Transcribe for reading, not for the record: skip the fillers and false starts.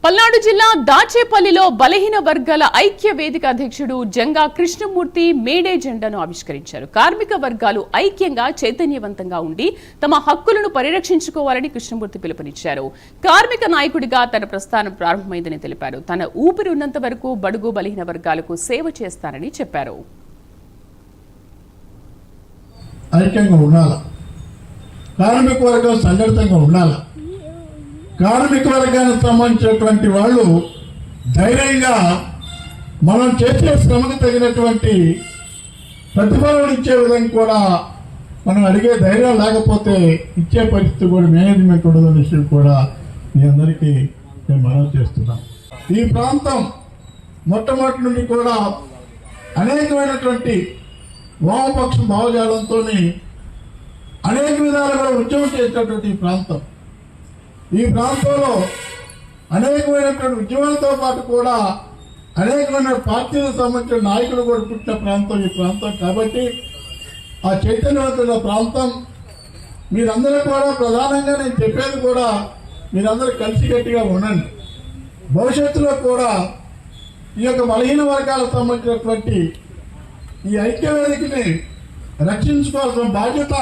పల్నాడు జిల్లా దాచేపల్లిలో బలహీన వర్గాల ఐక్య వేదిక అధ్యక్షుడు జంగా కృష్ణమూర్తి మేడే జెండాను ఆవిష్కరించారు. కార్మిక వర్గాలు ఐక్యంగా చైతన్యవంతంగా ఉండి తమ హక్కులను పరిరక్షించుకోవాలని కృష్ణమూర్తి పిలుపునిచ్చారు. కార్మిక నాయకుడిగా తన ప్రస్థానం ప్రారంభమైందని తెలిపారు. తన ఊపిరి ఉన్నంత వరకు బడుగు బలహీన వర్గాలకు సేవ చేస్తానని చెప్పారు. ఐక్యంగా ఉండాలి, కార్మిక వర్గం సంఘటితంగా ఉండాలి. కార్మిక వర్గానికి సంబంధించినటువంటి వాళ్ళు ధైర్యంగా మనం చేసే శ్రమకు తగినటువంటి ప్రతిఫలం ఇచ్చే విధంగా కూడా మనం అడిగే ధైర్యం లేకపోతే ఇచ్చే పరిస్థితి కూడా మేనేజ్మెంట్ ఉండదు విషయం కూడా మీ అందరికీ నేను మనవి చేస్తున్నాం. ఈ ప్రాంతం మొట్టమొదటి నుండి కూడా అనేకమైనటువంటి వామపక్ష భావజాలంతో అనేక విధాలుగా ఉద్యమం చేసినటువంటి ఈ ప్రాంతంలో అనేకమైనటువంటి ఉద్యమాలతో పాటు కూడా అనేకమైన పార్టీలకు సంబంధించిన నాయకులు కూడా పుట్టిన ప్రాంతం ఈ ప్రాంతం. కాబట్టి ఆ చైతన్యవంతుల ప్రాంతం మీరందరూ కూడా ప్రధానంగా నేను చెప్పేది కూడా మీరందరూ కలిసికట్టుగా ఉండండి. భవిష్యత్తులో కూడా ఈ యొక్క బలహీన వర్గాలకు సంబంధించినటువంటి ఈ ఐక్యవేదికని రక్షించుకోవాల్సిన బాధ్యత